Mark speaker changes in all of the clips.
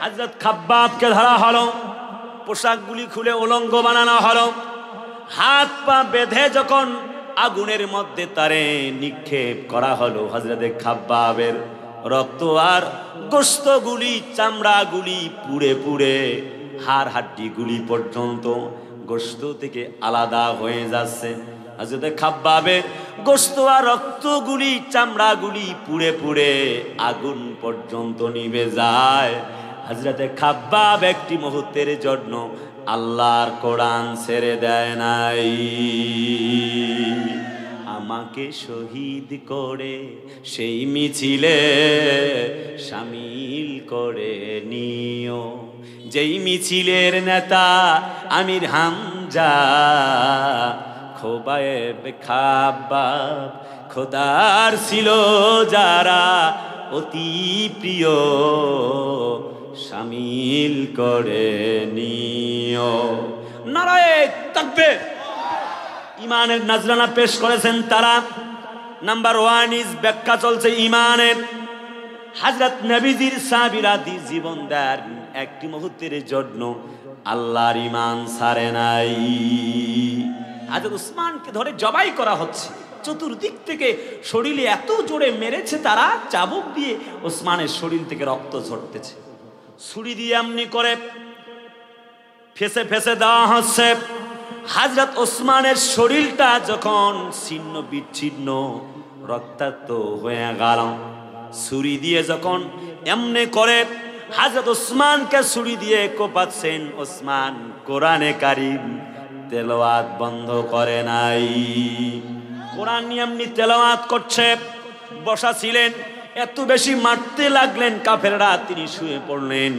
Speaker 1: হযরত খাব্বাবকে ধরা হলো, পোশাকগুলি খুলে উলঙ্গ বানানো হলো, হাত পা বেঁধে যখন আগুনের মধ্যে তারে নিক্ষেপ করা হলো, হযরত খাব্বাবের রক্ত আর গোশতগুলি, চামড়াগুলি পুড়ে পুড়ে হাড় হাড্ডিগুলি পর্যন্ত গোশত থেকে আলাদা হয়ে যাচ্ছে। হযরত খাব্বাবের গোশত আর রক্তগুলি, চামড়াগুলি পুড়ে পুড়ে আগুন পর্যন্ত নিভে যায়। হযরত খাব্বাব একটি মুহূর্তের জন্য আল্লাহর কোরআন ছেড়ে দেয় নাই। আমাকে শহীদ করে সেই মিছিলে শামিল করে নিও, যেই মিছিলের নেতা আমির হামজা, খোবায়েব খাব্বাব খোদার ছিল যারা অতি প্রিয়, শামিল করে নিও। নারায়ে তাকবীর। ইমানের নাজরানা পেশ করেছেন তারা। নাম্বার 1 ইজ ব্যাখ্যা চলছে ইমানের। হযরত নবীজির সাহাবীরা জীবন দেন একটি মুহূর্তের জন্য আল্লাহর ঈমান ছাড়ে নাই। হযরত উসমানকে ধরে জবাই করা হচ্ছে, চতুর্দিক থেকে শরীরে এত জোরে মেরেছে তারা, চাবুক দিয়ে উসমানের শরীর থেকে রক্ত ঝরতেছে, ছুরি দিয়ে এমনি করে ফেসে ফেসে দেওয়া হচ্ছে। হযরত ওসমানের শরীরটা যখন ছিন্ন বিচ্ছিন্ন রক্তাক্ত হয়ে গেল, ছুরি দিয়ে যখন এমনি করে হযরত ওসমানকে ছুরি দিয়ে কোপাচ্ছেন, ওসমান কোরআনে কারীম তেলাওয়াত বন্ধ করে নাই। কোরআন নিয়ে এমনি তেলাওয়াত করছে, বসা ছিলেন, এত বেশি মারতে লাগলেন কাফেররা, তিনি শুয়ে পড়লেন,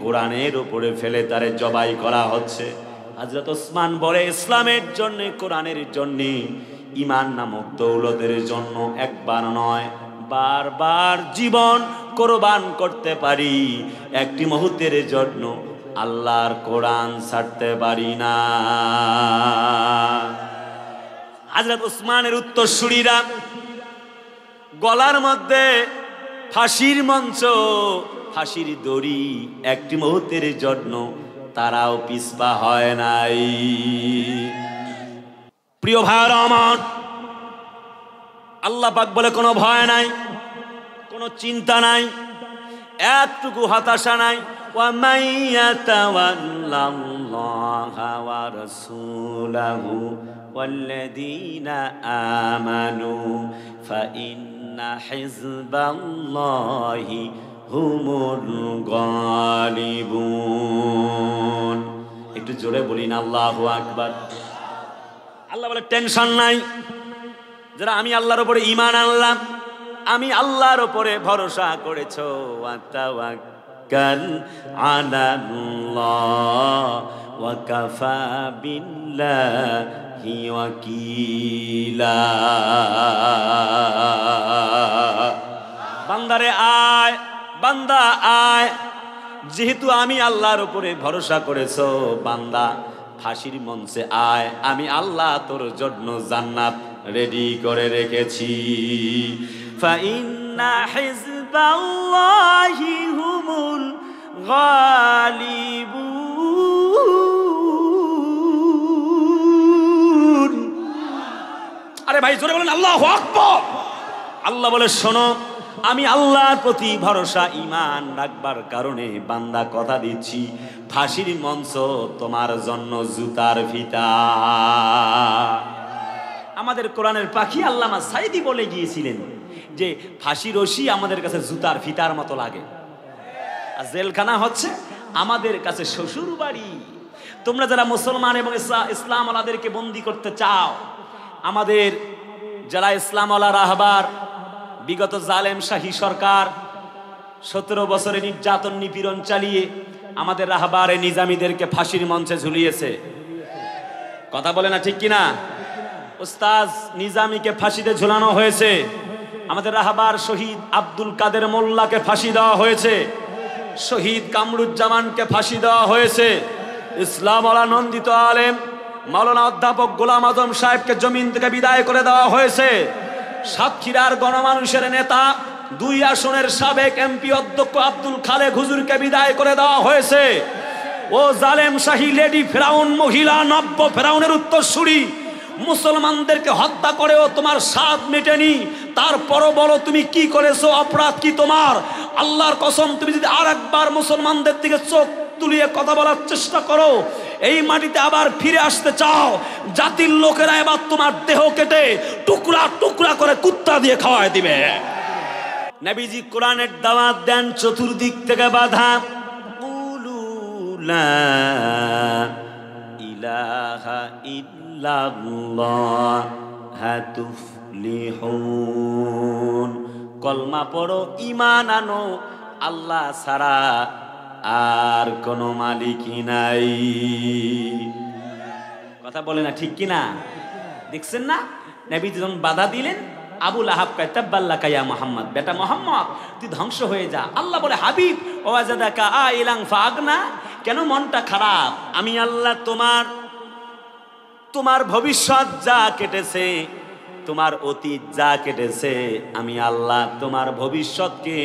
Speaker 1: কোরআনের উপরে ফেলে তারে জবাই করা হচ্ছে। হযরত ওসমান বলে, ইসলামের জন্য, কোরআনের জন্য, ঈমান নামক দৌলতের জন্য একবার নয় বারবার জীবন কোরবান করতে পারি, একটি মুহূর্তের জন্য আল্লাহর কোরআন ছাড়তে পারি না। হযরত ওসমানের উত্তরসূরিরা গলার মধ্যে ফাঁসির মঞ্চ, ফাঁসির দড়ি, একটি মুহূর্তের জন্য তারাও পিছপা হয় নাই। প্রিয় ভাইরা আমার, আল্লাহ পাক বলে কোনো ভয় নাই, কোনো চিন্তা নাই, একটুকু হতাশা নাই। ওয়া মাইয়াতাওয়াল্লাল্লাহা ওয়া রাসূলাহু ওয়াল্লাযীনা আমানু ফাইন্না হিজবাল্লাহি হুমুল গালিবুন। একটু জোরে বলি না আল্লাহু আকবার। আল্লাহ বলে টেনশন নাই, যারা আমি আল্লাহর উপরে ঈমান আনলাম, আমি আল্লাহর উপরে ভরসা করেছো, ওয়াতাওয়াক্কাল আলাল্লাহ ওয়া কাফা বিল্লাহি ওয়াকিলা। বান্দারে আয়, বান্দা আয়, যেহেতু আমি আল্লাহর উপরে ভরসা করেছো, বান্দা ফাঁসির মঞ্চে আয়, আমি আল্লাহ তোর জন্য জান্নাত রেডি করে রেখেছি। ফাইন্না হিজবাল্লাহি হুমুল গালিবুন। আরে ভাই জোরে বলেন আল্লাহু আকবার। আল্লাহ বলে শোনো, আমি আল্লাহর প্রতি ভরসা ঈমান রাখবার কারণে বান্দা কথা দিচ্ছি, ফাঁসির মঞ্চ তোমার জন্য জুতার ফিতা। আমাদের কোরআনের পাখি আল্লামা সাইদি বলে গিয়েছিলেন যে ফাঁসি রশি আমাদের কাছে জুতার ফিতার মতো লাগে, আর জেলখানা হচ্ছে আমাদের কাছে শ্বশুর বাড়ি। তোমরা যারা মুসলমান এবং ইসলাম ওয়ালাদেরকে বন্দি করতে চাও, আমাদের যারা ইসলাম ওয়ালা রাহবার, বিগত জালেম শাহী সরকার 17 বছরে নির্যাতন নিপীড়ন চালিয়ে আমাদের রাহবারে নিজামীদেরকে ফাঁসির মঞ্চে ঝুলিয়েছে। কথা বলে না ঠিক কিনা? উস্তাজ নিজামীকে ফাঁসিতে ঝুলানো হয়েছে, আমাদের রাহবার শহীদ আব্দুল কাদের মোল্লাকে ফাঁসি দেওয়া হয়েছে, শহীদ কামরুজ্জামানকে ফাঁসি দেওয়া হয়েছে, ইসলাম ওয়ালা নন্দিত আলেম মাওলানা অধ্যাপক গোলাম আজম সাহেবকে জমিন থেকে বিদায় করে দেওয়া হয়েছে, সাতক্ষীরার গণমানুষের নেতা 2 আসনের সাবেক এমপি অধ্যক্ষ আব্দুল খালেক হুজুরকে বিদায় করে দেওয়া হয়েছে। ও জালেম শাহী লেডি ফেরাউন, মহিলা নব্য ফেরাউনের উত্তরসূরি, মুসলমানদেরকে হত্যা করেও তোমার স্বাদ মেটেনি, তারপরও বলো তুমি কি করেছো, অপরাধ কি তোমার? আল্লাহর কসম, তুমি যদি আরেকবার মুসলমানদের দিকে চোখ তুলিয়ে কথা বলার চেষ্টা করো, এই মাটিতে আবার ফিরে আসতে চাও, জাতির লোকেরা এবার তোমার দেহ কেটে টুকরা টুকরা করে কুত্তা দিয়ে খাওয়ায় দিবে। নবীজি কোরআনের দাওয়াত দেন, চতুর্দিক থেকে বাধা। লা ইলাহা ইল্লাল্লাহ তুফলিহুন, কলমা পড়ো, ঈমান আনো, আল্লাহ ছাড়া আর কোনো মালিকই নাই। কথা বলে না, ঠিক কি না? দেখছেন না, নবী যখন বাধা দিলেন, আবু লাহাব কয় তাব্বাল্লাকা ইয়া মুহাম্মদ, বেটা মুহাম্মদ তুই ধ্বংস হয়ে যা। আল্লাহ বলে হাবিব ওয়াজাদাকা আইলাং ফাগনা, কেন মনটা খারাপ? আমি আল্লাহ তোমার ভবিষ্যৎ যা কেটেছে, তোমার অতীত যা কেটেছে, আমি আল্লাহ তোমার ভবিষ্যৎকে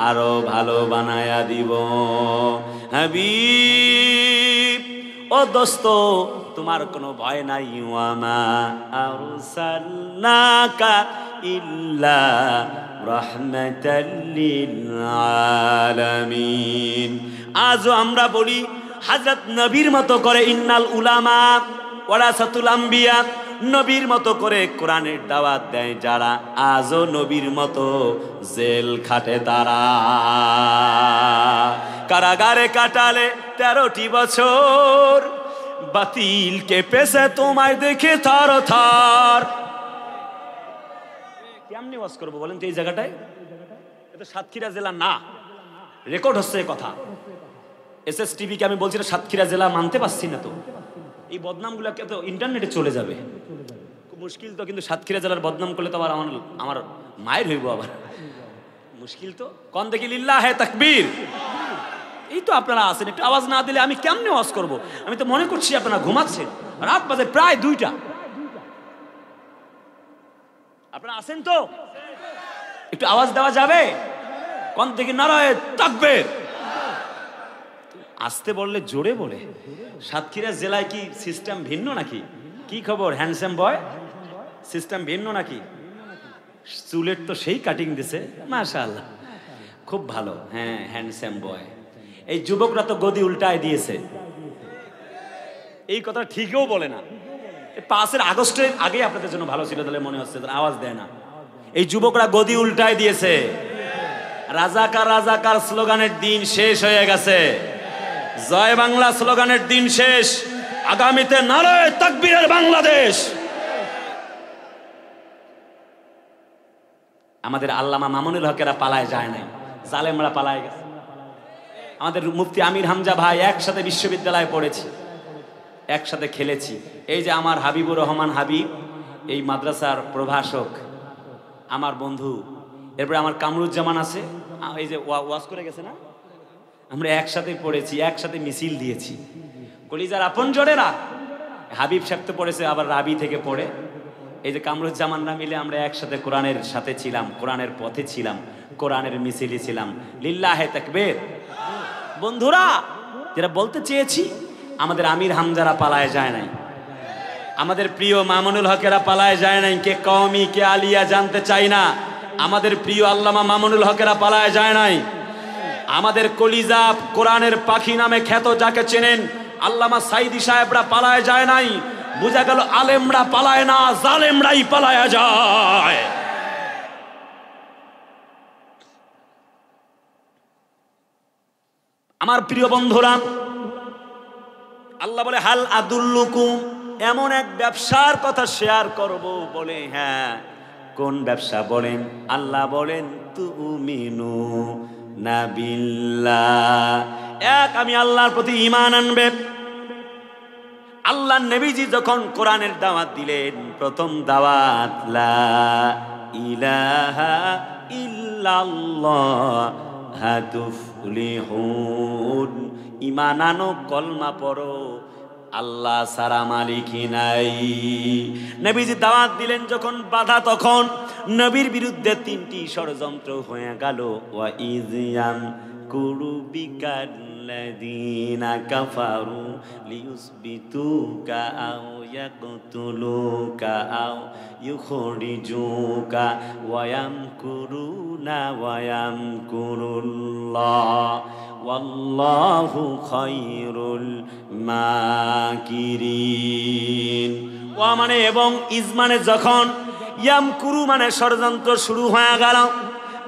Speaker 1: আরো ভালো বানায়া দিব। হাবিব ও দোস্ত, তোমার কোনো ভয় নাই। ওয়ামা আরসালনাকা ইল্লা রাহমাতাল লিল আলামিন। আজও আমরা বলি হযরত নবীর মতো করে ইন্নাল উলামা ওয়ারাসাতুল আম্বিয়া, নবীর মতো করে কোরআনের দাওয়াত দেয় যারা, আজও নবীর মতো জেল খাটে তারা। কারাগারে কাটালে 13টি বছর, বাতিল কেঁপেছে তোমায় দেখে থার থার। কেমনি ওয়াজ করবো বলেন তো এই জায়গাটায়? এটা সাতক্ষীরা জেলা না, রেকর্ড হচ্ছে কথা। SSTV কে আমি বলছি সাতক্ষীরা জেলা মানতে পারছি না, তো এই বদনামগুলোকে তো ইন্টারনেটে চলে যাবে, খুব মুশকিল তো। কিন্তু সাতক্ষীরা জেলার বদনাম করলে তো আবার আমার মায়ের হইব, আবার মুশকিল তো। কোন দেখি লিল্লাহে তাকবীর। এই তো আপনারা আছেন, একটু আওয়াজ না দিলে আমি কেমনে ওয়াজ করব? আমি তো মনে করছি আপনারা ঘুমাচ্ছেন, রাত বাজে প্রায় 2টা। আপনারা আছেন তো? একটু আওয়াজ দেওয়া যাবে? কোন দেখি নারায়ে তাকবীর। আসতে বললে জোরে বলে। সাতক্ষীরা জেলায় কি সিস্টেম ভিন্ন নাকি? কি খবর হ্যান্ডসাম বয়, সিস্টেম ভিন্ন নাকি? চুলের তো সেই কাটিং দিছে, মাশাআল্লাহ, খুব ভালো। হ্যাঁ, হ্যান্ডসাম বয়। এই যুবকরা তো গদি উল্টায় দিয়েছে, এই কথা ঠিকও বলে না। 5 আগস্টের আগে আপনাদের জন্য ভালো ছিল তাহলে মনে হচ্ছে, আওয়াজ দেয় না। এই যুবকরা গদি উল্টায় দিয়েছে। রাজাকার রাজাকার স্লোগানের দিন শেষ হয়ে গেছে, জয় বাংলা স্লোগানের দিন শেষ। আগামীতে নারায়ে তাকবীরের বাংলাদেশ। আমাদের আল্লামা মামুনুল হকেরা পালায় যায় নাই, জালেমরা পালায় গেছে। আমাদের মুফতি আমির হামজা ভাই একসাথে বিশ্ববিদ্যালয়ে পড়েছি, একসাথে খেলেছি। এই যে আমার হাবিবুর রহমান হাবিব, এই মাদ্রাসার প্রভাষক, আমার বন্ধু। এরপরে আমার কামরুজ্জামান আছে, এই যে ওয়াজ করে গেছে না, আমরা একসাথে পড়েছি, একসাথে মিছিল দিয়েছি। কলিজার আপনজনেরা। হাবিব সাহেব তো পড়েছে, আবার রাবি থেকে পড়ে। এই যে কামরুজ্জামানরা মিলে আমরা একসাথে কোরআনের সাথে ছিলাম, কোরআনের পথে ছিলাম, কোরআনের মিছিলে ছিলাম। লিল্লাহে তাকবীর। বন্ধুরা, যেটা বলতে চেয়েছি, আমাদের আমির হামজারা পালায় যায় নাই, আমাদের প্রিয় মামুনুল হকেরা পালায় যায় নাই। কে কওমি কে আলিয়া জানতে চাই না, আমাদের প্রিয় আল্লামা মামুনুল হকেরা পালায় যায় নাই। আমাদের কলিজা কোরআনের পাখি নামে খ্যাত যাকে চেনেন আল্লামা সাইদি সাহেবরা পালায় যায় নাই। বুঝা গেল আলেমরা পালায় না, জালেমরাই পালায় যায়। আমার প্রিয় বন্ধুরা, আল্লাহ বলে হাল আদুল্লুকুম, এমন এক ব্যবসার কথা শেয়ার করব। বলে হ্যাঁ, কোন ব্যবসা বলেন? আল্লাহ বলেন তুমিনু না বিল্লাহ, এক আমি আল্লাহর প্রতি ঈমান আনবে। আল্লাহর নবীজি যখন কোরআনের দাওয়াত দিলেন, প্রথম দাওয়াত লা ইলাহা ইল্লাল্লাহ তুফলিহুন, ঈমান আনো, কলমা পড়ো, আল্লাহ ছাড়া মালিকই নাই। নবীজি দাওয়াত দিলেন যখন বাধা, তখন নবীর বিরুদ্ধে 3টি ষড়যন্ত্র হয়ে গেল। ওয়া ইজিয়াম কুরুবিকাল্লাযীনা কাফারু লিয়ুসবিতুকা আও ইয়াকতুলুকা আও ইউখরিজুকা ওয়া ইয়ামকুরুনা ওয়া ইয়ামকুরুল্লাহ ওয়াল্লাহু খায়রুল মাকিরিন। ওয়া মানে এবং ইজ মানে যখন, ইয়ামকুরু মানে ষড়যন্ত্র শুরু হয়ে গেল।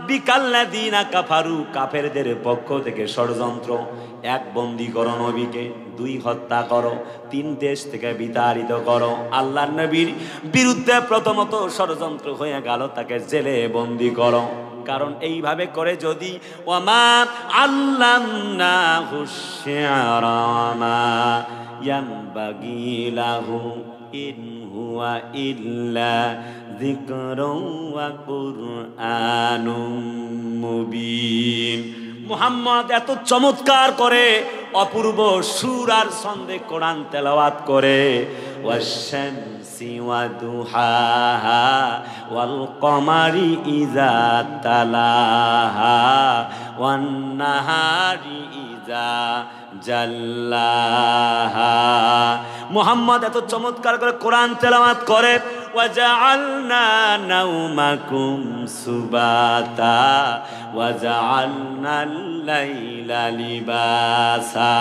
Speaker 1: বিকাল্লাযীনা কাফারু কাফেরদের পক্ষ থেকে ষড়যন্ত্র, 1 বন্দী করো নবীকে, 2 হত্যা করো, 3 দেশ থেকে বিতাড়িত করো। আল্লাহর নবীর বিরুদ্ধে প্রথমত ষড়যন্ত্র হয়ে গেল, তাকে জেলে বন্দী করো। কারণ এইভাবে করে যদি ওয়ামা আল্লামনাহু শি'রা মা ইয়ানবাগি লাহু ইন হুয়া ইল্লা যিকরুন ওয়া কুরআনুম মুবিন। মুহাম্মদ এত চমৎকার করে অপূর্ব সুর আর ছন্দে কোরআন তেলাওয়াত করে। ওয়াশ-শামসি ওয়া দুহাহা ওয়াল কমারি ইযা তালাহা ওয়ান নাহারি ইযা জাল্লাহা। মুহাম্মদ এত চমৎকার করে কোরআন তেলাওয়াত করে। ওয়াজআলনা নাওমাকুম সুবাতা ওয়াজআলনাল লাইলা লিবাসা।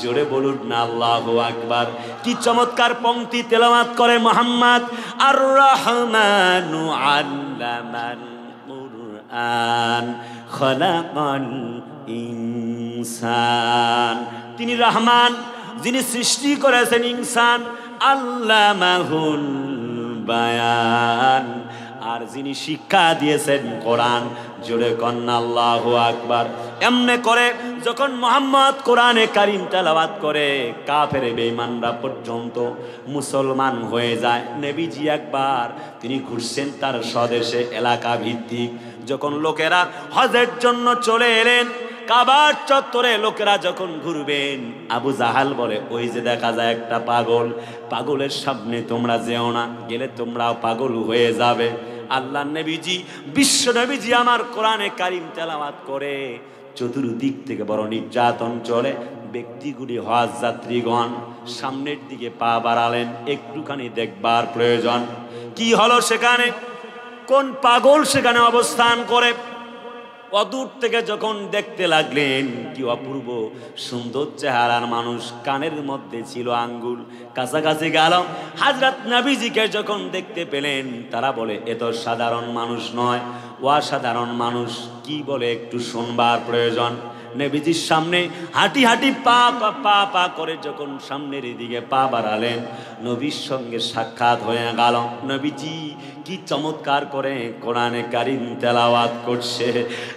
Speaker 1: জোরে বলুন না আল্লাহু আকবার। কি চমৎকার পংক্তি তেলাওয়াত করে মুহাম্মদ। আর রহমানু আল্লামাল কুরআন খলাকাল ইনসান। তিনি রহমান, যিনি সৃষ্টি করেছেন ইনসান। আল্লামাহুল বায়ান, আর যিনি শিক্ষা দিয়েছেন কোরআন। জোরে কন্না আল্লাহু আকবার। এমনে করে যখন মুহাম্মদ কোরআনে কারীম তেলাওয়াত করে, কাফের বেঈমানরা পর্যন্ত মুসলমান হয়ে যায়। নবীজি একবার তিনি ঘুরছেন তার স্বদেশে, এলাকা ভিত্তিক। যখন লোকেরা হজের জন্য চলে এলেন, কাবার চত্বরে লোকেরা যখন ঘুরবেন, আবু জাহাল বলে, ওই যে দেখা যায় একটা পাগল, পাগলের সামনে তোমরা যেও না, গেলে তোমরাও পাগল হয়ে যাবে। আল্লাহ নবীজি, বিশ্ব নবীজি আমার কোরআনে কারীম তেলাওয়াত করে, চতুর্দিক থেকে বড় নির্যাতন চলে। ব্যক্তিগুলি হজ যাত্রীগণ সামনের দিকে পা বাড়ালেন, একটুখানি দেখবার প্রয়োজন। কি হলো সেখানে? কোন পাগল সেখানে অবস্থান করে? অদূর থেকে যখন দেখতে লাগলেন, কি অপূর্ব সুন্দর চেহারার মানুষ, কানের মধ্যে ছিল আঙ্গুল। কাছাকাছি গেল, হযরত নবীজিকে যখন দেখতে পেলেন, তারা বলে, এ তো সাধারণ মানুষ নয়, অসাধারণ মানুষ। কি বলে একটু শুনবার প্রয়োজন। নবীজির সামনে হাঁটি হাঁটি পা পা পা পা করে যখন সামনের দিকে পা বাড়ালেন, নবীর সঙ্গে সাক্ষাৎ হয়ে গেল। নবীজি কি চমৎকার করে কোরআনে কারীম তেলাওয়াত করছে।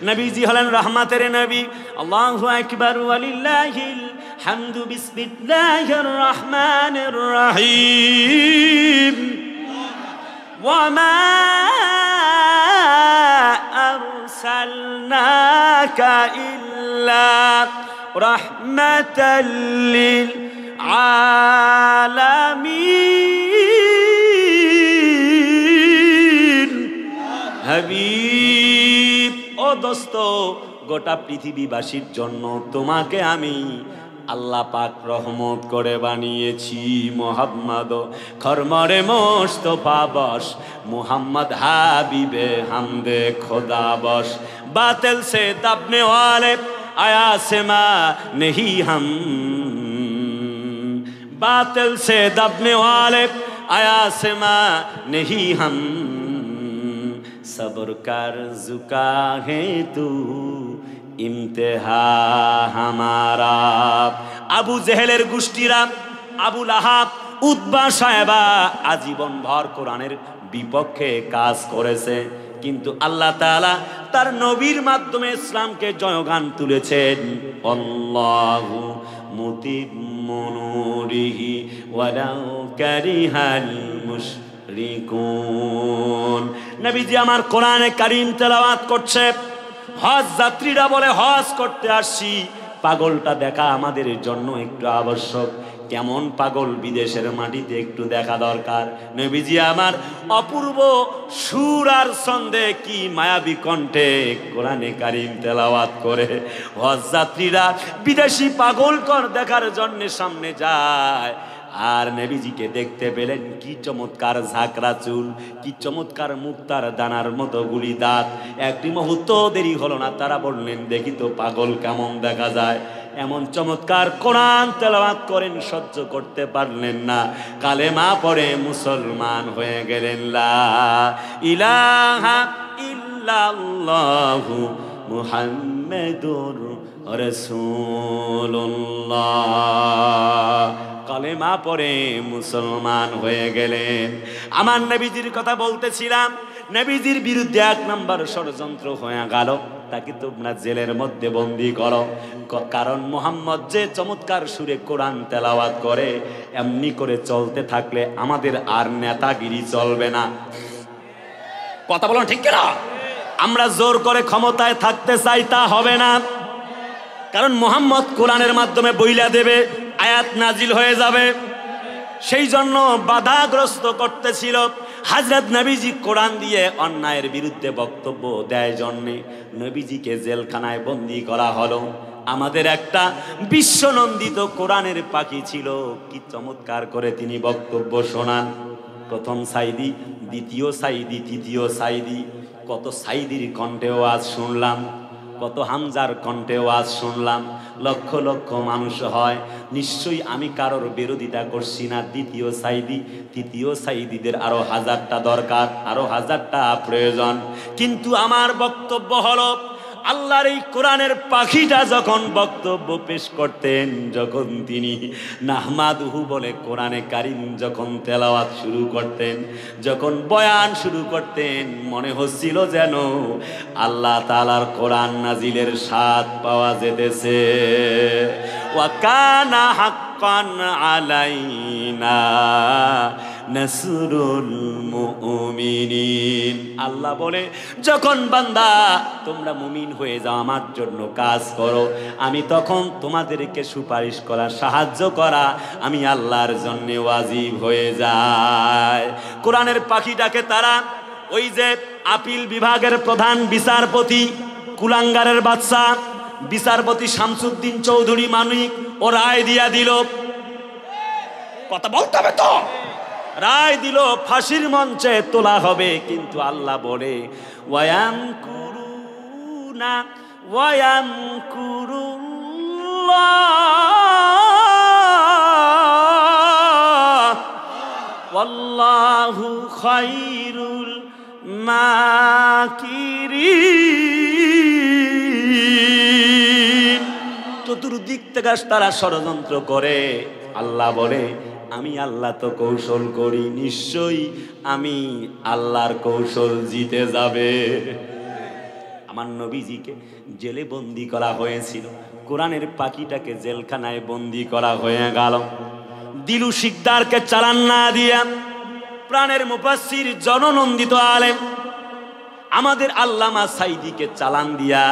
Speaker 1: নবীজি হলেন রহমতের নবী। আল্লাহু আকবার ওয়ালিল্লাহিল হামদু। বিসমিল্লাহির রহমানির রহিম। ওয়া মা আরসালনাকা ইল্লা রাহমাতাল লিল আলামিন। হাবিব, ও দোস্ত, গোটা পৃথিবীবাসীর জন্য তোমাকে আমি আল্লাহ পাক রহমত করে বানিয়েছি। মুহাম্মদ খরমরে মোস্তফা বস, মুহাম্মদ হাবিবে হামদে খোদা বস। বাতিল से दबने वाले आया से मां नहीं हम, बातिल से दबने वाले आया से मां नहीं हम। सब्र कर झुका है तू ইমতেহা হামারা। আবু জেহেলের গোষ্ঠীরা, আবু লাহাব, উতবা সাহেবা আজীবন ভর কোরআনের বিপক্ষে কাজ করেছে, কিন্তু আল্লাহ তাআলা তার নবীর মাধ্যমে ইসলামকে জয়গান তুলেছেন। আল্লাহু মুতিম্মু নূরিহি ওয়ালাউ কারিহাল মুশরিকুন। নবীজি আমার কোরআনে কারীম তেলাওয়াত করছে। হজ যাত্রীরা বলে, হজ করতে আসছি, পাগলটা দেখা আমাদের জন্য একটু আবশ্যক। কেমন পাগল বিদেশের মাটিতে একটু দেখা দরকার। নবীজি আমার অপূর্ব সুর আর ছন্দে কি মায়াবী কণ্ঠে কোরআনে কারীম তেলাওয়াত করে হজ যাত্রীরা বিদেশি পাগলকর দেখার জন্য সামনে যায়। আর নবীজিকে দেখতে পেলেন, কি চমৎকার ঝাঁকড়া চুল, কি চমৎকার মুক্তার দানার মতো গুলি দাঁত। একটি মুহূর্ত দেরি হলো না, তারা বললেন দেখি তো পাগল কেমন দেখা যায়। এমন চমৎকার কোরআন তেলাওয়াত করেন, সহ্য করতে পারলেন না, কালেমা পড়ে মুসলমান হয়ে গেলেন। লা ইলাহা ইল্লাল্লাহু মুহাম্মাদুর রাসূলুল্লাহ, কালেমা পড়ে মুসলমান হয়ে গেলেন। আমার নবীজির কথা বলতেছিলাম, নবীজির বিরুদ্ধে 1 নম্বর ষড়যন্ত্র হয়ে গেল, তাকে তোমরা জেলের মধ্যে বন্দী করো। কারণ মুহাম্মদ যে চমৎকার সুরে কোরআন তেলাওয়াত করে, এমনি করে চলতে থাকলে আমাদের আর নেতাগিরি চলবে না। কথা বলো ঠিক কিনা? আমরা জোর করে ক্ষমতায় থাকতে চাই, তা হবে না। কারণ মুহাম্মদ কোরআনের মাধ্যমে বইলা দেবে, আয়াত নাজিল হয়ে যাবে। সেই জন্য বাধাগ্রস্ত করতেছিল। হযরত নবীজি কোরআন দিয়ে অন্যায়ের বিরুদ্ধে বক্তব্য দেয় জন্যে নবীজিকে জেলখানায় বন্দী করা হলো। আমাদের একটা বিশ্বনন্দিত কোরআনের পাখি ছিল, কি চমৎকার করে তিনি বক্তব্য শোনান। প্রথম সাইদি, দ্বিতীয় সাইদি, তৃতীয় সাইদি, কত সাইদির কণ্ঠে ওয়াজ শুনলাম, কত হামজার কণ্ঠে ওয়াজ শুনলাম। লক্ষ লক্ষ মানুষ হয়, নিশ্চয়ই আমি কারোর বিরোধিতা করছি না। দ্বিতীয় সাইদি, তৃতীয় সাইদিদের আরো 1000টা দরকার, আরো 1000টা প্রয়োজন। কিন্তু আমার বক্তব্য হলো, আল্লাহর এই কোরআনের পাখিটা যখন বক্তব্য পেশ করতেন, যখন তিনি নাহমাদুহু বলে কোরআনে কারীম যখন তেলাওয়াত শুরু করতেন, যখন বয়ান শুরু করতেন, মনে হচ্ছিল যেন আল্লাহ তাআলার কোরআন নাজিলের স্বাদ পাওয়া যেতেছে। ওয়া কানা হাক্কান আলাইনা নাসরুল মুমিনিন। আল্লাহ বলে, যখন বান্দা তোমরা মুমিন হয়ে যাও, আমার জন্য কাজ করো, আমি তখন তোমাদেরকে সুপারিশ করা, সাহায্য করা আমি আল্লাহর জন্য ওয়াজিব হয়ে যায়। কোরআনের পাখিটাকে তারা ওই যে আপিল বিভাগের প্রধান বিচারপতি, কুলাঙ্গারের বাদশা বিচারপতি শামসুদ্দিন চৌধুরী মানিক ও রায় দিয়া দিল। কথা বলতে হবে তো, রায় দিল ফাঁসির মঞ্চে তোলা হবে। কিন্তু আল্লাহ বলে, ওয়ায়ামকুরুনা ওয়ায়ামকুরুল্লাহ ওয়াল্লাহু খায়রুল মাকিরিন। চতুর্দিক থেকে তারা ষড়যন্ত্র করে। আল্লাহ বলে, আমি আল্লাহ তো কৌশল করি, নিশ্চয়ই আমি আল্লাহর কৌশল জিতে যাবে। আমার নবীজিকে জেলে বন্দি করা হয়েছিল, কোরআনের পাখিটাকে জেলখানায় বন্দি করা হয়ে গেল। দিলু শিকদারকে চালান না দিয়া, প্রাণের মুফাসসির জননন্দিত আলেম আমাদের আল্লামা সাইদিকে চালান দিয়া,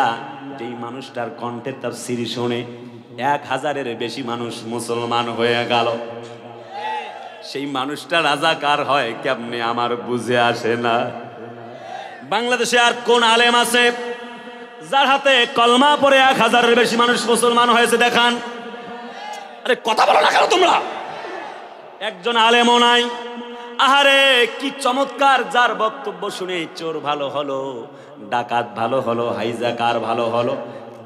Speaker 1: যেই মানুষটার কণ্ঠে তাফসীর শুনে 1000-এর বেশি মানুষ মুসলমান হয়ে গেল। সেই মানুষটা রাজাকার হয় কেমনে আমার বুঝে আসে না। বাংলাদেশে আর কোন আলেম আছে যার হাতে কলমা পড়ে 1000-এর বেশি মানুষ মুসলমান হয়েছে? দেখান। আরে কথা বলো না কেন তোমরা? একজন আলেমও নাই। আহারে কি চমৎকার, যার বক্তব্য শুনে চোর ভালো হলো, ডাকাত ভালো হলো, হাইজাকার ভালো হলো,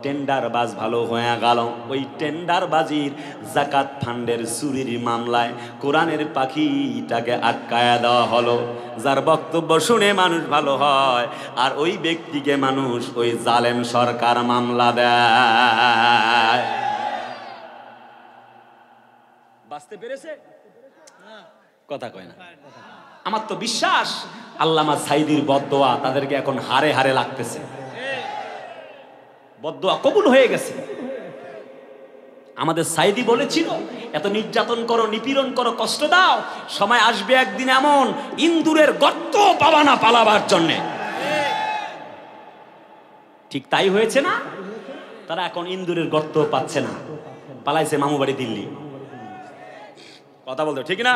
Speaker 1: টেন্ডারবাজ ভালো হয়ে গেল। ওই টেন্ডারবাজির জাকাত ফান্ডের চুরির মামলায় কোরআনের পাখিটাকে আটকায়া দেওয়া হলো। যার বক্তব্য শুনে মানুষ ভালো হয়, আর ওই ব্যক্তিকে মানুষ ওই জালেম সরকার মামলা দেয়। বাঁচতে পেরেছে? কথা কয় না। আমার তো বিশ্বাস আল্লামা সাইদির বদদোয়া তাদেরকে এখন হারে হারে লাগতেছে। বদদোয়া কবুল হয়ে গেছে। আমাদের সাইদি বলেছিল, এত নির্যাতন করো, নিপীড়ন করো, কষ্ট দাও, সময় আসবে একদিন এমন ইন্দুরের গর্ত পাবা না পালাবার জন্যে। ঠিক তাই হয়েছে না? তারা এখন ইন্দুরের গর্ত পাচ্ছে না, পালাইছে মামু বাড়ি দিল্লি। কথা বলতে ঠিক না?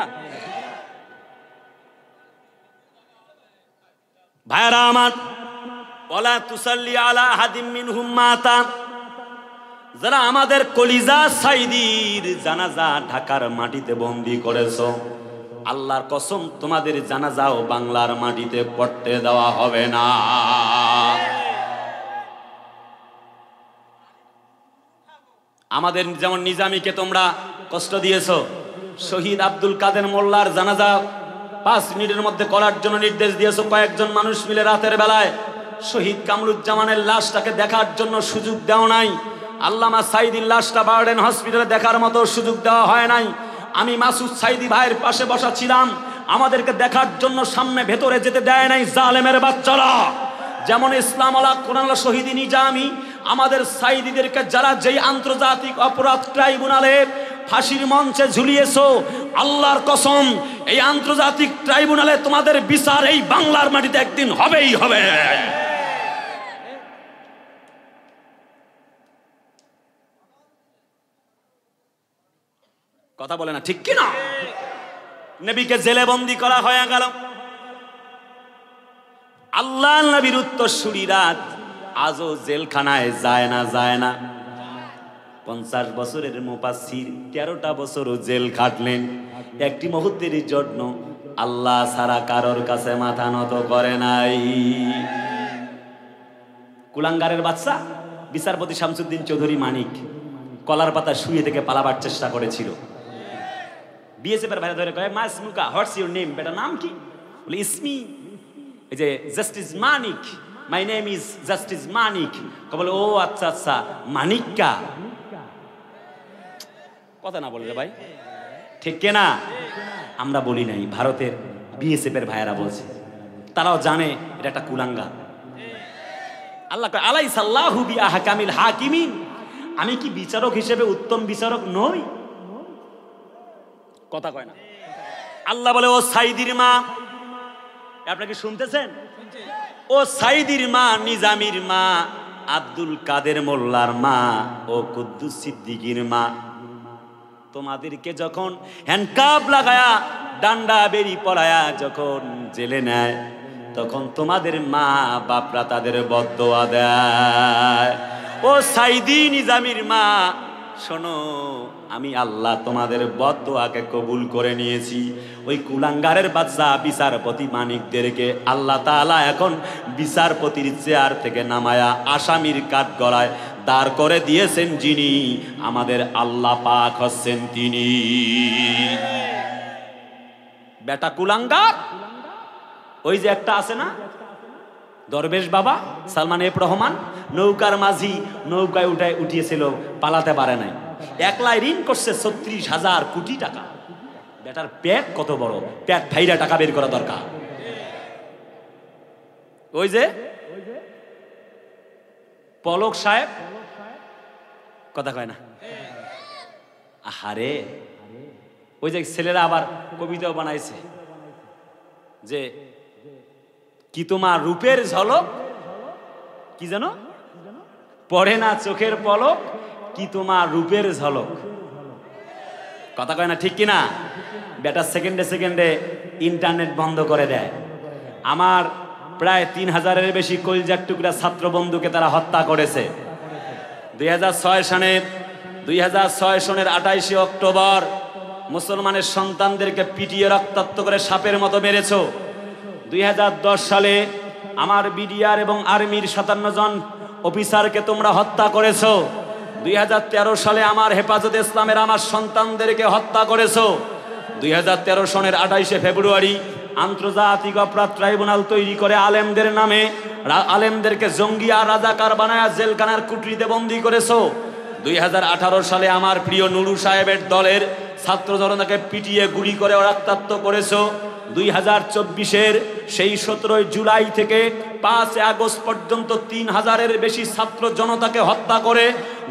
Speaker 1: ভাইরা আমার, ওয়ালা তুসাল্লি আলা আহাদিম মিনহুম মাতা, যারা আমাদের কলিজা সাইদির জানাজা ঢাকার মাটিতে বন্দী করেছো, আল্লাহর কসম তোমাদের জানাজাও বাংলার মাটিতে পড়তে দেওয়া হবে না। আমাদের যেমন নিজামীকে তোমরা কষ্ট দিয়েছো, শহীদ আব্দুল কাদের মোল্লার জানাজা 5 মিনিটের মধ্যে করার জন্য নির্দেশ দিয়েছো। কয়েকজন মানুষ মিলে রাতের বেলায় শহীদ কামরুজ্জামানের লাশটাকে দেখার জন্য সুযোগ দেওয়া নাই। আল্লামা সাইদির লাশটা বার্ডেন হসপিটালে দেখার মতো সুযোগ দেওয়া হয় নাই। আমি মাসুদ সাইদি ভাইয়ের পাশে বসা ছিলাম, আমাদেরকে দেখার জন্য সামনে ভেতরে যেতে দেয় নাই জালেমের বাচ্চারা। যেমন ইসলাম আলা কোরআন শহীদি নিজামী আমাদের সাইদিদেরকে যারা যেই আন্তর্জাতিক অপরাধ ট্রাইব্যুনালে ফাঁসির মঞ্চে ঝুলিয়েছো, আল্লাহর কসম এই আন্তর্জাতিক ট্রাইব্যুনালে তোমাদের বিচার এই বাংলার মাটিতে একদিন হবেই হবে। কথা বলে না ঠিক কি না? নবীকে জেলে বন্দী করা হয়ে গেল। আল্লাহ নবীর উত্তরসূরিরা আজও জেলখানায় যায় না। 50 বছরের মুফাসসির 13টা বছরও জেল খাটলেন, একটি মুহূর্তের জন্য আল্লাহ ছাড়া কারোর কাছে মাথা নত করে নাই। কুলাঙ্গারের বাচ্চা বিচারপতি শামসুদ্দিন চৌধুরী মানিক কলার পাতা শুয়ে থেকে পালাবার চেষ্টা করেছিল। বিএসএফের বাইরে ধরে কয়, মাস মুকা, হোয়াটস ইউর নেম? বেটা নাম কি? বলে ইসমি, এই যে justice Manik, my name is justice Manik. বলে ও আচ্ছা আচ্ছা, মানিক্কা। কথা না বলে রে ভাই, ঠিক না? আমরা বলি নাই, ভারতের বিএসএফের ভাইয়েরা বলছে, তারাও জানে এটা একটা কুলাঙ্গা। আল্লাহ কয় আলাইসা আল্লাহু বিআহকামিল হাকিমিন, আমি কি বিচারক হিসেবে উত্তম বিচারক নই? কথা কয় না। আল্লাহ বলে ও সাইদির মা, আপনি কি শুনতেছেন? ও সাইদির মা, নিজামীর মা, আব্দুল কাদের মোল্লার মা, ও কুদ্দুস সিদ্দিকীর মা, তোমাদেরকে যখন হ্যান্ডকাপ লাগায়া ডান্ডা বেরি পড়ায়া যখন জেলে নেয়, তখন তোমাদের মা বাপরা তাদের বদদোয়া দেয়। ও সাইদি নিজামীর মা, শোনো, আমি আল্লাহ তোমাদের বদদোয়াকে কবুল করে নিয়েছি। ওই কুলাঙ্গারের বাচ্চা বিচারপতি মানিকদেরকে আল্লাহ তাআলা এখন বিচারপতির চেয়ার থেকে নামায়া আসামির কাঠ গড়ায় দাঁড় করে দিয়েছেন যিনি, আমাদের আল্লাহ পাক হচ্ছেন তিনি। বেটা কুলাঙ্গার, ওই যে একটা আছে না দরবেশ বাবা সালমান এফ রহমান, নৌকার মাঝি নৌকায় উঠিয়েছিল, পালাতে পারে নাই, একলাই ঋণ করছে 36,000 কোটি টাকা। বেটার পেট কত বড়, পেট ফাইরা টাকা বের করা দরকার। ওই যে পলক সাহেব, কথা কয় না, আহারে, ওই যে ছেলেরা আবার কবিতাও বানাইছে যে কি তোমার রূপের ঝলক, কি জানো, পড়ে না চোখের পলক, কি তোমার রূপের ঝলক। কথা কয় না ঠিক কিনা? বেটা সেকেন্ডে সেকেন্ডে ইন্টারনেট বন্ধ করে দেয়। আমার প্রায় 3000-এর বেশি কলিজার টুকরা ছাত্র বন্ধুকে তারা হত্যা করেছে। 2006 সনের 28 অক্টোবর মুসলমানের সন্তানদেরকে পিটিয়ে রক্তাক্ত করে সাপের মতো মেরেছো। 2010 সালে আমার বিডিআর এবং আর্মির 57 জন অফিসারকে তোমরা হত্যা করেছো। 2013 সালে আমার হেফাজতে ইসলামের আমার সন্তানদেরকে হত্যা করেছো। 2013 সনের 28 ফেব্রুয়ারি আন্তর্জাতিক অপরাধ ট্রাইব্যুনাল তৈরি করে আলেমদের নামে আলেমদেরকে জঙ্গি আর রাজাকার বানায়া জেলখানার কুঠরিতে বন্দী করেছো। 2018 সালে আমার প্রিয় নুরু সাহেবের দলের ছাত্র জনতাকে পিটিয়ে গুলি করে রক্তাক্ত করেছো। 2024-এর সেই 17 জুলাই থেকে 5 আগস্ট পর্যন্ত 3000-এর বেশি ছাত্র জনতাকে হত্যা করে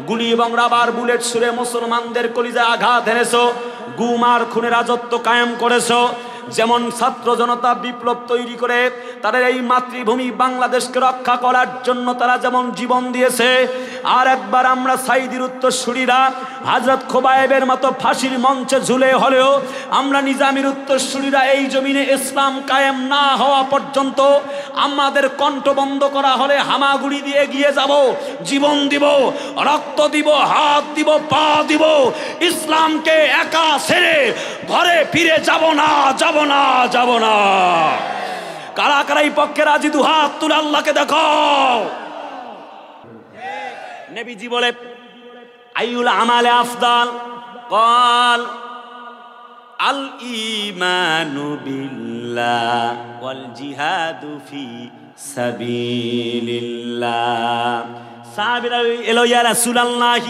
Speaker 1: গুলি এবং রাবার বুলেট ছুড়ে মুসলমানদের কলিজায় আঘাত এনেছো, গুম আর খুনে রাজত্ব কায়েম করেছো। যেমন ছাত্র জনতা বিপ্লব তৈরি করে তাদের এই মাতৃভূমি বাংলাদেশকে রক্ষা করার জন্য তারা যেমন জীবন দিয়েছে, আর একবার আমরা সাইদির উত্তরসূরিরা হযরত খুবাইবের মতো ফাঁসির মঞ্চে ঝুলে হলেও আমরা নিজামীর উত্তরসূরিরা এই জমিনে ইসলাম কায়েম না হওয়া পর্যন্ত আমাদের কণ্ঠ বন্ধ করা হলে হামাগুড়ি দিয়ে গিয়ে যাব, জীবন দিব, রক্ত দিব, হাত দিব, পা দিব, ইসলামকে একা ছেড়ে ঘরে ফিরে যাব না, যাব না, যাব না। কারা কারা এই পক্ষে রাজি? দু হাত তুলে আল্লাহকে দেখো। নবীজি বলে আইউল আমালে আফদাল قال الإيمان بالله والجهاد في سبيل الله. সাহাবীরা এলো, ইয়া রাসূলুল্লাহ,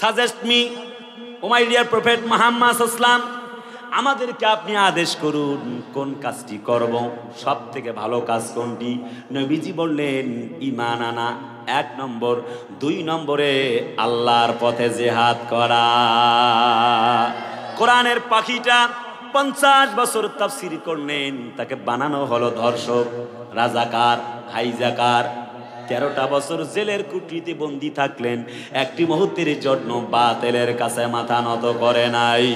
Speaker 1: suggest me, O my dear prophet Muhammad সাল্লাল্লাহু, আমাদেরকে আপনি আদেশ করুন কোন কাজটি করব, সব থেকে ভালো কাজ কোনটি? নবীজি বললেন ঈমান আনা 1 নম্বর, 2 নম্বরে আল্লাহর পথে জিহাদ করা। কোরআনের পাখিটা 50 বছর তাফসীর করলেন, তাকে বানানো হলো ধর্ষক, রাজাকার, হাইজাকার। 13টা বছর জেলের কুঠরিতে বন্দী থাকলেন, একটি মুহূর্তের জন্য বাতিলের কাছে মাথা নত করে নাই।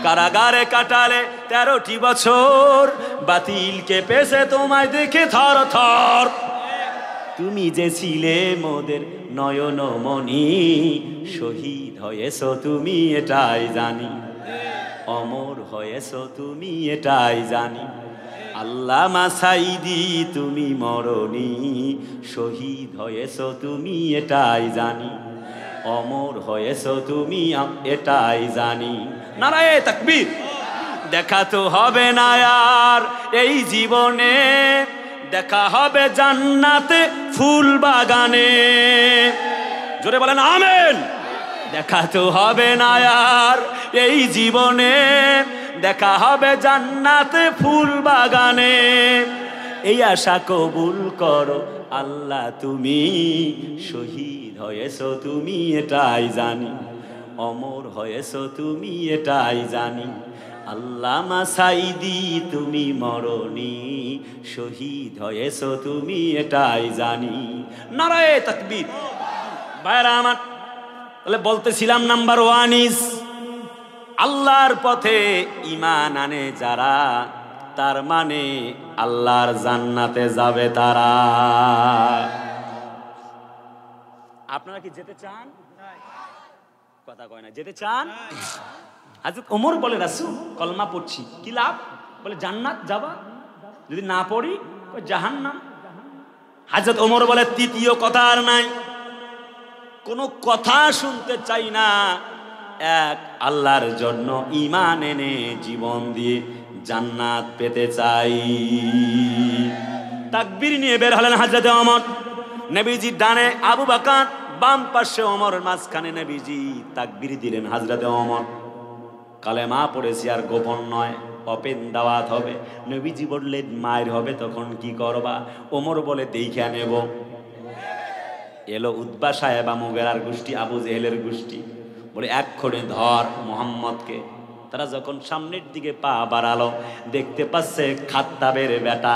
Speaker 1: কারাগারে কাটালে 13টি বছর, বাতিলকে পেছে তোমায় দেখে থর থর। তুমি যে ছিলে মোদের নয়নমণি, শহীদ হয়েছো তুমি এটাই জানি, অমর হয়েছো তুমি এটাই জানি। আল্লামা সাইদি তুমি মরনি, শহীদ হয়েছো তুমি এটাই জানি, অমর হয়েছো তুমি এটাই জানি। নারায়ে তাকবীর। দেখা তো হবে না আর এই জীবনে, দেখা হবে জান্নাতে ফুল বাগানে। জোরে বলেন আমিন। দেখা তো হবে না আর এই জীবনে, দেখা হবে জান্নাতে ফুল বাগানে। এই আশা কবুল করো আল্লাহ তুমি, শহীদ হয়েছো তুমি এটাই জানি, অমর হয়েছো তুমি এটাই জানি। আল্লামা সাইদি তুমি মরনি, শহীদ হয়েছো তুমি এটাই জানি। নারায়ে তাকবীর। ভাইরা আমার, তাহলে বলতেছিলাম নাম্বার 1 ইজ আল্লাহর পথে ঈমান আনে যারা, তার মানে আল্লাহর জান্নাতে যাবে তারা। আপনারা কি যেতে চান? কথা কয় না, যেতে চান? হযরত ওমর বলে রাসূল কলমা পড়ছি, কি লাভ? বলে জান্নাত যাবা, যদি না পড়ি জাহান্নাম। হযরত ওমর বলে তৃতীয় কথা আর নাই, কোনো কথা শুনতে চাই না, এক আল্লাহর জন্য ঈমান এনে জীবন দিয়ে জান্নাত পেতে চাই। তাকবীর নিয়ে বের হলেন হযরত ওমর। নবীজি ডানে আবু বকর, বাম পাশে ওমর, মাঝখানে নবীজি তাকবীর দিলেন। হযরত ওমর কালেমা পড়েছি আর গোপন নয়, ওপেন দাওয়াত হবে। নবীজি বললেন মায়ের হবে, তখন কি করবা? ওমর বলে দেইখা নেব। এলো উতবা সাহেব, মুগেরার গোষ্ঠী, আবু জেহেলের গোষ্ঠী, বলে এক্ষণে ধর মুহাম্মদকে। তারা যখন সামনের দিকে পা বাড়ালো, দেখতে পাচ্ছে খাত্তাবের বেটা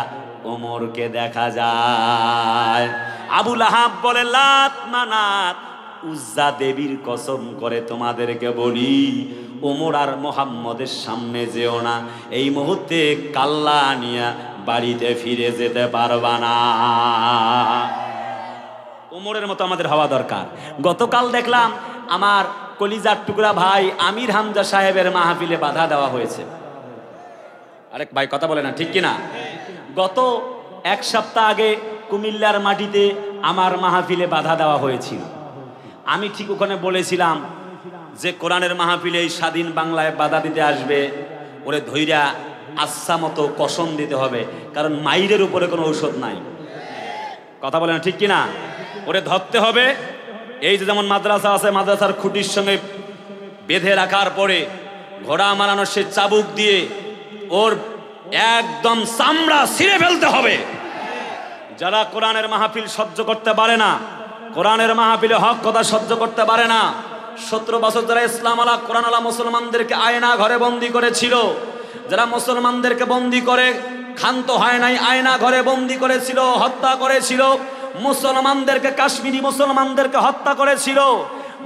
Speaker 1: ওমরকে দেখা যায়। আবু লাহাব বলে লাত মানাত উজ্জা দেবীর কসম করে তোমাদেরকে বলি, ওমর আর মুহাম্মদের সামনে যেও না, এই মুহূর্তে কাল্লা নিয়া বাড়িতে ফিরে যেতে পারবা না। ওমরের মতো আমাদের হওয়া দরকার। গতকাল দেখলাম আমার কলিজার টুকরা ভাই আমির হামজা সাহেবের মাহফিলে বাধা দেওয়া হয়েছে। আরেক ভাই কথা বলে না, ঠিক কিনা? গত 1 সপ্তাহ আগে কুমিল্লার মাটিতে আমার মাহফিলে বাধা দেওয়া হয়েছিল। আমি ঠিক ওখানে বলেছিলাম যে কোরআনের মাহফিলে এই স্বাধীন বাংলায় বাধা দিতে আসবে, ওরে ধৈর্যা আচ্ছা মতো কসম দিতে হবে, কারণ মাইরের উপরে কোনো ঔষধ নাই। কথা বলে না, ঠিক কিনা? ওরে ধরতে হবে। এই যে যেমন মাদ্রাসা আছে, মাদ্রাসার খুঁটির সঙ্গে বেঁধে রাখার পরে ঘোড়া মারানো সে চাবুক দিয়ে ওর একদম চামড়া ছিঁড়ে ফেলতে হবে। যারা কোরআনের মাহফিল সহ্য করতে পারে না, কোরআনের মাহফিলে হক কথা সহ্য করতে পারে না, 17 বছর যারা ইসলাম আলা কোরআন আলা মুসলমানদেরকে আয়না ঘরে বন্দী করেছিল, যারা মুসলমানদেরকে বন্দী করে ক্ষান্ত হয় নাই, আয়না ঘরে বন্দী করেছিল, হত্যা করেছিল, মুসলমানদেরকে, কাশ্মীরি মুসলমানদেরকে হত্যা করেছিল,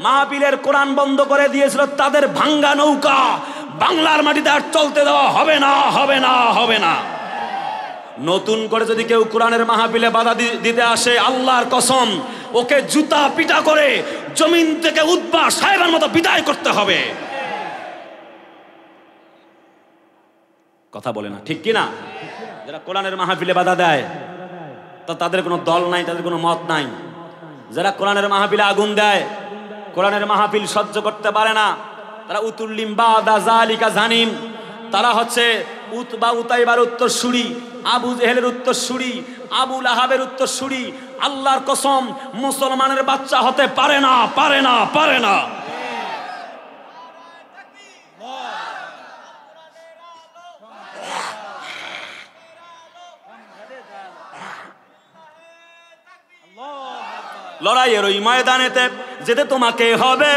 Speaker 1: মাহফিলের কোরআন বন্ধ করে দিয়েছিল, তাদের ভাঙ্গা নৌকা বাংলার মাটিতে আর চলতে দেওয়া হবে না, হবে না, হবে না। নতুন করে যদি কেউ কোরআনের মাহফিলে বাধা দিতে আসে, আল্লাহর কসম ওকে জুতা পিটা করে জমিন থেকে উদ্বা সাহেবের মতো বিদায় করতে হবে। কথা বলে না, ঠিক কিনা? যারা কোরআনের মাহফিলে বাধা দেয় তো তাদের কোনো দল নাই, তাদের কোনো মত নাই। যারা কোরআনের মাহফিলে আগুন দেয়, কোরআনের মাহফিল সহ্য করতে পারে না, তারা উতুল্লিম বাদা জালিকা জানিম, তারা হচ্ছে উতবা উতাইবার উত্তরসূরি, আবু জেহেলের উত্তরসূরি, আবু লাহাবের উত্তরসূরি। আল্লাহর কসম মুসলমানের বাচ্চা হতে পারে না, পারে না, পারে না। লড়াইয়ের ওই ময়দানেতে যেতে তোমাকে হবে,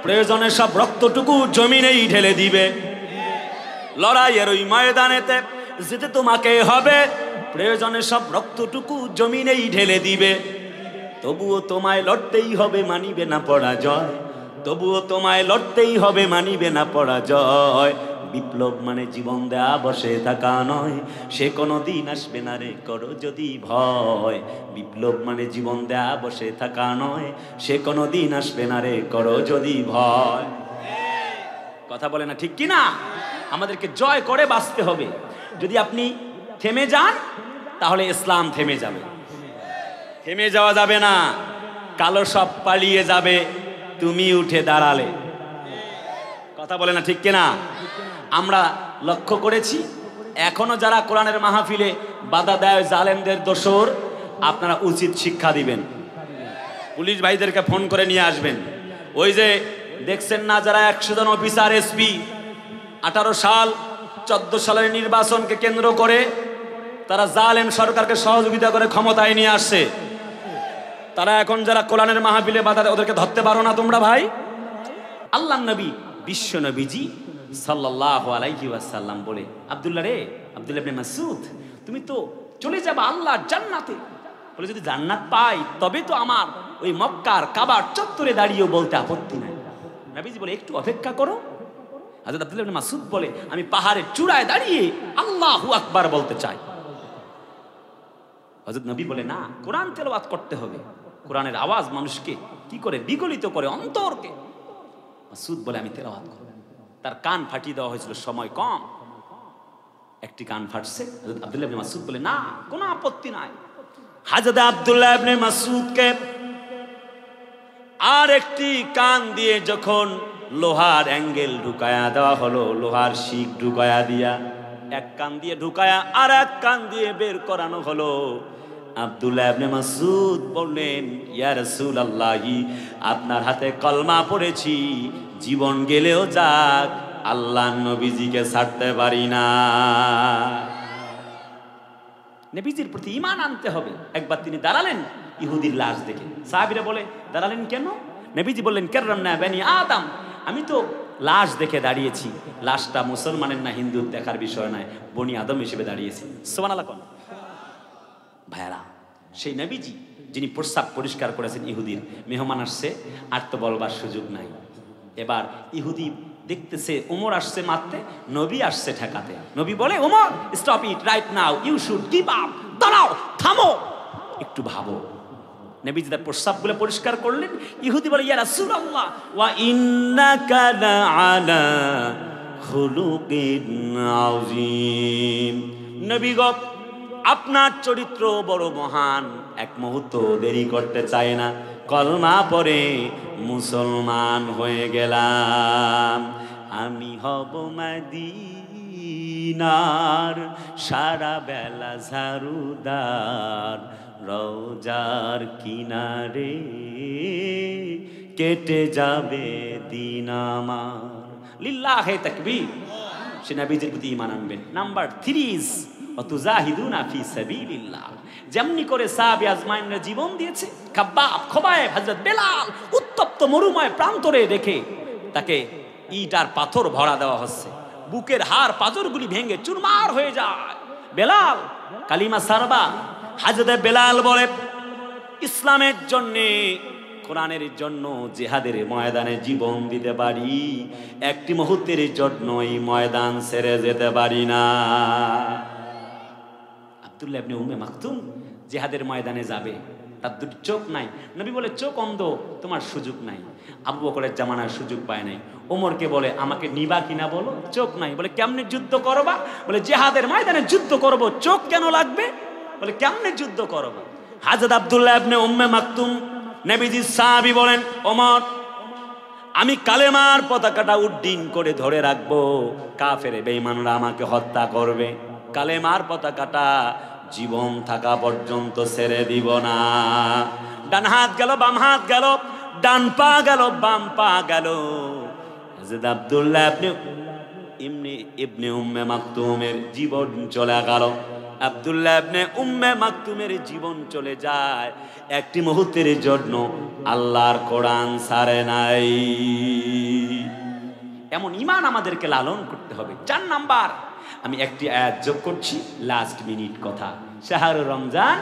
Speaker 1: প্রয়োজনে সব রক্তটুকু জমিনেই ঢেলে দিবে। লড়াইয়ের ওই ময়দানেতে যেতে তোমাকে হবে, প্রয়োজনে সব রক্তটুকু জমিনেই ঢেলে দিবে। তবুও তোমায় লড়তেই হবে, মানিবে না পরাজয়। তবুও তোমায় লড়তেই হবে, মানিবে না পরাজয়। বিপ্লব মানে জীবন দেয়া বসে থাকা নয়, সে কোনো দিন আসবে না রে করো যদি ভয়। বিপ্লব মানে জীবন দেয়া বসে থাকা নয়, সে কোনো দিন আসবে না রে করো যদি ভয়। কথা বলে না, ঠিক কি না? আমাদেরকে জয় করে বাঁচতে হবে। যদি আপনি থেমে যান তাহলে ইসলাম থেমে যাবে, থেমে যাওয়া যাবে না। কালো সব পালিয়ে যাবে, তুমি উঠে দাঁড়ালে। কথা বলে না, ঠিক কিনা? আমরা লক্ষ্য করেছি এখনো যারা কোরআনের মাহফিলে বাধা দেয় জালেমদের দোসর, আপনারা উচিত শিক্ষা দিবেন। পুলিশ ভাইদেরকে ফোন করে নিয়ে আসবেন। ওই যে দেখছেন না, যারা 100 জন অফিসার এসপি 18 সাল 14 সালের নির্বাচনকে কেন্দ্র করে তারা জালেম সরকারকে সহযোগিতা করে ক্ষমতায় নিয়ে আসছে, তারা এখন যারা কোরআনের মাহফিলে বাধা দেয় ওদেরকে ধরতে পারো না তোমরা ভাই? আল্লাহর নবী, বিশ্ব নবীজি সাল্লাল্লাহু আলাইহি ওয়াসাল্লাম বলে, আব্দুল্লাহ রে, আব্দুল্লাহ ইবনে মাসউদ, তুমি তো চলে যাবে আল্লাহর জান্নাতে। বলে যদি জান্নাত পাই তবে তো আমার ওই মক্কার কাবার চত্বরে দাঁড়িয়েও বলতে আপত্তি নাই। নবীজি বলে একটু অপেক্ষা করো। হযরত আব্দুল্লাহ ইবনে মাসউদ বলে আমি পাহাড়ের চূড়ায় দাঁড়িয়ে আল্লাহু আকবার বলতে চাই। হযরত নবী বলে না, কোরআন তেলাওয়াত করতে হবে। কোরআনের আওয়াজ মানুষকে কি করে বিগলিত করে অন্তরকে। মাসউদ বলে আমি তেলাওয়াত করব। তার কান ফাটিয়ে দেওয়া হয়েছিল, সময় কম, একটি কান ফাটছে। হযরত আব্দুল্লাহ ইবনে মাসউদ বলে না, কোনো আপত্তি নাই। হযরত আব্দুল্লাহ ইবনে মাসউদকে আর একটি কান দিয়ে যখন লোহার অ্যাঙ্গেল ঢুকায়া দেওয়া হলো, লোহার শিক ঢুকায়া দিয়া এক কান দিয়ে ঢুকায়া আর এক কান দিয়ে বের করানো হলো। আব্দুল্লাহ ইবনে মাসউদ বললেন, ইয়া রাসূলুল্লাহি, আপনার হাতে কলমা পড়েছি, জীবন গেলেও যাক, আল্লাহর নবীজিকে ছাড়তে পারি না। নবীজির প্রতি ঈমান আনতে হবে। একবার তিনি দাঁড়ালেন ইহুদির লাশ দেখে। সাহাবীরা বলে দাঁড়ালেন কেন? নবীজি বললেন, কাররামনা বানি আদম, আমি তো লাশ দেখে দাঁড়িয়েছি, লাশটা মুসলমানের না হিন্দুর দেখার বিষয় নয়, বনি আদম হিসেবে দাঁড়িয়েছি। সুবহানাল্লাহ। কোন ভাইরা, সেই নবীজি যিনি প্রস্রাব পরিষ্কার করেছেন ইহুদির, মেহমান আসছে, আর তো বলবার সুযোগ নাই। এবার ইহুদি দেখতেছে ওমর আসছে মারতে, নবী আসছে ঠেকাতে। নবী বলে, Umar stop it right now, you should give up, দাঁড়াও, থামো, একটু ভাবো। নবীজি তার প্রস্রাবগুলো পরিষ্কার করলেন। ইহুদি বলে, ইয়া রাসূলুল্লাহ ওয়া ইন্নাকা লাআলা খুলুকিন আযীম, নবী গো আপনার চরিত্র বড় মহান, এক মুহূর্ত দেরি করতে চায় না, কলমা পড়ে মুসলমান হয়ে গেলাম। আমি হব মদিনার সারা বেলা ঝাড়ুদার, রওজার কিনারে কেটে যাবে দিন আমার। লিল্লাহে তাকবীর। সে নবীজির প্রতি ঈমান আনবেন। নাম্বার 3 ইজ ওয়াতুজাহিদুনা ফি সাবিলিল্লাহ। যেমনি করে সাহাবী আজমাইনরা জীবন দিয়েছে, খাব্বাব, খোবায়েব, হযরত বেলাল উত্তপ্ত মরুময় প্রান্তরে রেখে তাকে ইট আর পাথর ভরা দেওয়া হচ্ছে, বুকের হাড় পাথরগুলি ভেঙে চুরমার হয়ে যায়। বেলাল কালিমা সারবা। হযরত বেলাল বলে, ইসলামের জন্যে, কোরআনের জন্য জিহাদের ময়দানে জীবন দিতে পারি, একটি মুহূর্তের জন্য এই ময়দান ছেড়ে যেতে পারি না। আব্দুল্লাহ ইবনে উম্মে মাকতুম জিহাদের ময়দানে যাবে, তার দুটি চোখ নাই। নবী বলে চোখ অন্ধ, তোমার সুযোগ নাই। আবু বকরের জামানার সুযোগ পায় নাই। ওমরকে বলে আমাকে নিবা কিনা বলো, চোখ নাই। বলে কেমনে যুদ্ধ করবা? বলে জিহাদের ময়দানে যুদ্ধ করব, চোখ কেন লাগবে? বলে কেমনে যুদ্ধ করবো? হযরত আব্দুল্লাহ ইবনে উম্মে মাকতুম নবীজি সাহাবী বলেন, ওমর আমি কালেমার পতাকাটা উড্ডীন করে ধরে রাখবো, কাফের বেঈমানরা আমাকে হত্যা করবে, কালেমার পতাকাটা জীবন থাকা পর্যন্ত ছেড়ে দিব না। ডান হাত গেল, বাম হাত গেল, ডান পা গেল, বাম পা গেল। হযরত আব্দুল্লাহ ইবনে উম্মে মাকতুমের জীবন চলে গেল। আব্দুল্লাহ ইবনে উম্মে মাকতুমের জীবন চলে যায়, একটি মুহূর্তের জন্য আল্লাহর কোরআন ছাড়ে নাই। এমন ঈমান আমাদেরকে লালন করতে হবে। 4 নাম্বার, আমি একটি আয়াত যোগ করছি, লাস্ট মিনিট কথা। শাহরু রমজান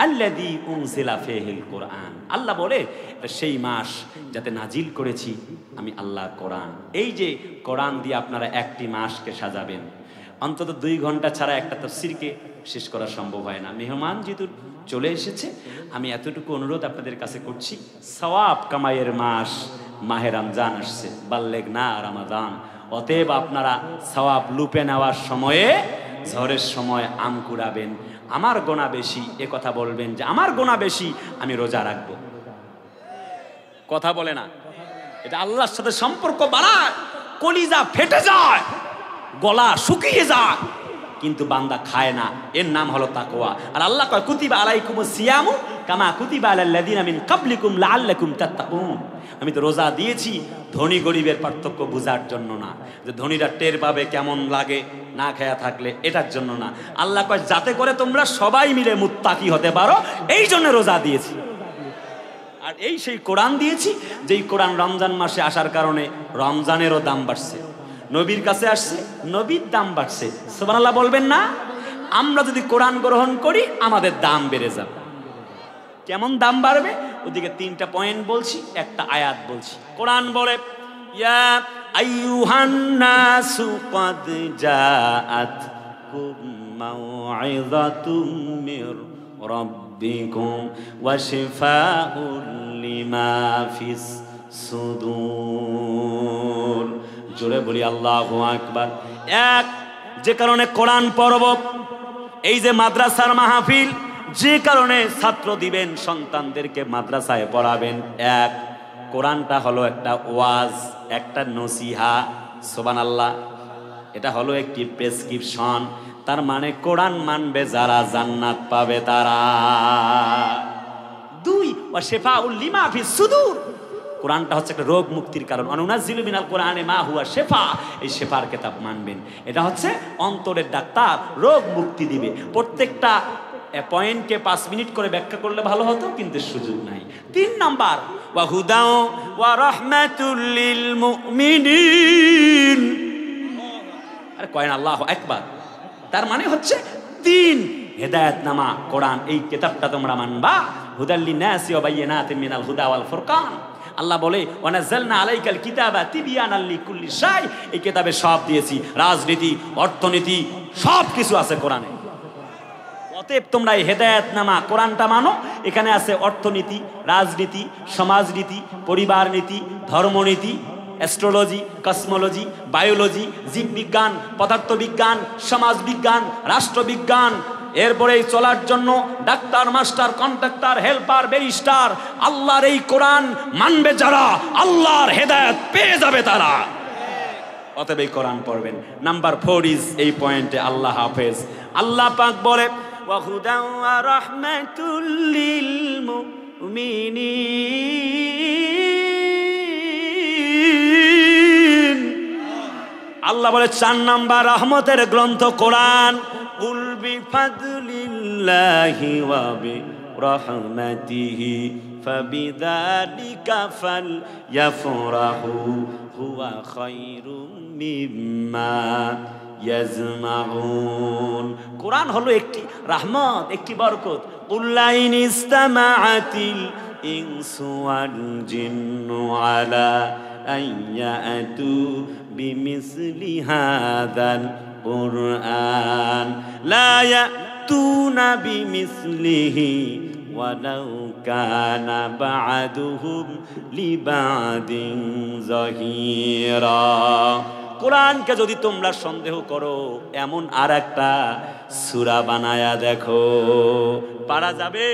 Speaker 1: আল্লাযী উনজিলা ফীহিল কোরআন, আল্লাহ বলে সেই মাস যাতে নাজিল করেছি আমি আল্লাহর কোরআন। এই যে কোরআন দিয়ে আপনারা একটি মাসকে সাজাবেন, অন্তত 2 ঘন্টা ছাড়া একটা তাফসীরকে শেষ করা সম্ভব হয় না। মেহমান যেহেতু চলে এসেছে, আমি এতটুকু অনুরোধ আপনাদের কাছে করছি, সওয়াব কামাইয়ের মাস মাহে রমজান আসছে, বাল্লেগ না রমাদান। অতএব আপনারা সওয়াব লুপে নেওয়ার সময়ে, ঝড়ের সময় আম কুড়াবেন। আমার গোনা বেশি, এ কথা বলবেন যে আমার গোনা বেশি, আমি রোজা রাখবো। কথা বলে না, এটা আল্লাহর সাথে সম্পর্ক বাড়ায়, কলিজা ফেটে যায়, গলা শুকিয়ে যায়, কিন্তু বান্দা খায় না। এর নাম হলো তাকওয়া। আর আল্লাহ কয় কুতিবা আলাইকুমুস সিয়ামু কামা কুতিবা আলাল লাযিনা মিন ক্বাবলিকুম লাআল্লাকুম তাত্তাকুন। আমি তো রোজা দিয়েছি ধনী গরিবের পার্থক্য বোঝার জন্য না, যে ধনীরা টের পাবে কেমন লাগে না খেয়া থাকলে, এটার জন্য না। আল্লাহ কয় যাতে করে তোমরা সবাই মিলে মুত্তাকি হতে পারো, এই জন্য রোজা দিয়েছি। আর এই সেই কোরআন দিয়েছি, যেই কোরআন রমজান মাসে আসার কারণে রমজানেরও দাম বাড়ছে, নবীর কাছে আসছে, নবীর দাম বাড়ছে। সুবহানাল্লাহ বলবেন না? আমরা যদি কোরআন গ্রহণ করি আমাদের দাম বেড়ে যাবে। কেমন দাম বাড়বে? ওদিকে 3টা পয়েন্ট বলছি, একটা আয়াত বলছি। কোরআন বলে ইয়া আইয়ুহান নাসু ক্বাদ জাআতকুম মাউইযাতুম মির রাব্বিকুম ওয়া শিফাউল লিমা ফিস সুদূর। জোরে বলি আল্লাহু আকবার। এক, যে কারণে কোরআন পড়ব, এই যে মাদ্রাসার মাহফিল, যে কারণে ছাত্র দিবেন, সন্তানদেরকে মাদ্রাসায় পড়াবেন, এক, কোরআনটা হলো একটা ওয়াজ, একটা নসিহা। সুবহানাল্লাহ। এটা হলো একটি প্রেসক্রিপশন। তার মানে কোরআন মানবে যারা জান্নাত পাবে তারা। 2, ওয়া শিফাউল লিমা ফিস সুদূর। কোরআনটা হচ্ছে একটা রোগ মুক্তির কারণ। অনুনাজ্জিলু মিনাল কোরআনে মা হুয়া শিফা। এই শিফার কিতাব মানবেন, এটা হচ্ছে অন্তরের ডাক্তার, রোগ মুক্তি দিবে। প্রত্যেকটা পয়েন্টকে 5 মিনিট করে ব্যাখ্যা করলে ভালো হতো, কিন্তু সুযোগ নাই। 3 নাম্বার, ওয়া হুদাও ওয়া রাহমাতুল লিল মুমিনিন। আরে কয়েন আল্লাহু আকবার। তার মানে হচ্ছে 3, হেদায়েতনামা কোরআন, এই কিতাবটা তোমরা মানবা। হুদাল লিন্নাসি ওয়া বায়িনাতিন মিনাল হুদা ওয়াল ফুরকান। আল্লাহ বলে ওয়া নাযালনা আলাইকাল কিতাবা তিবয়ানাল লিকুল্লি শাই। এই কিতাবে সব দিয়েছি, রাজনীতি, অর্থনীতি, সব কিছু আছে কোরআনে। অতএব তোমরা এই হেদায়েতনামা কোরআনটা মানো। এখানে আছে অর্থনীতি, রাজনীতি, সমাজনীতি, পরিবার নীতি, ধর্মনীতি, অ্যাস্ট্রোলজি, কসমোলজি, বায়োলজি, জীববিজ্ঞান, পদার্থবিজ্ঞান, সমাজবিজ্ঞান, রাষ্ট্রবিজ্ঞান। এরপরে চলার জন্য doctor, master, contractor, helper, barrister. আল্লাহর এই কোরআন মানবে যারা, আল্লাহর হেদায়েত পেয়ে যাবে তারা। অতএব এই কোরআন পড়বেন। নাম্বার 4 ইজ, এই পয়েন্টে আল্লাহ হাফেজ। আল্লাহ পাক বলে ওয়া হুদাও ওয়া রাহমাতুল লিল মুমিনিন। আল্লাহ বলে 4 নাম্বার রহমতের গ্রন্থ কোরআন। কুল বিফাদলিল্লাহি ওয়া বিরহমাতিহি ফাবিযালিকা ফালইফরাহু হুয়া খায়রুম মিম্মা ইয়াজমাউন। কোরআন হলো একটি রহমত, একটি বরকত। কুল্লাইন ইসতামাআতিল ইনসু ওয়াল জিন্নু আলা আইয়াতু বিমিসলি হাযাল কুরআন লা ইয়াতুনা বিমিসলিহি ওয়ালাউ কানা বা'দুহুম লিবা'দিন যাহিরা। কোরআনকে যদি তোমরা সন্দেহ করো, এমন আর একটা সূরা বানায়া দেখো, পারা যাবে?